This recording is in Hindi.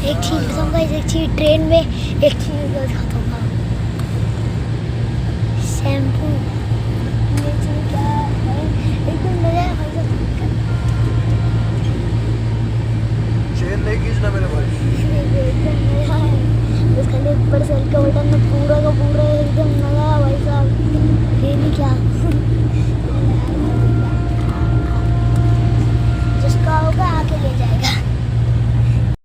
एक चीज बताऊंगा, एक चीज ट्रेन में एक चीज बताऊंगा, शैम्पू। ये चीज क्या है? एकदम नया है। चेन नहीं खींचना मेरे भाई।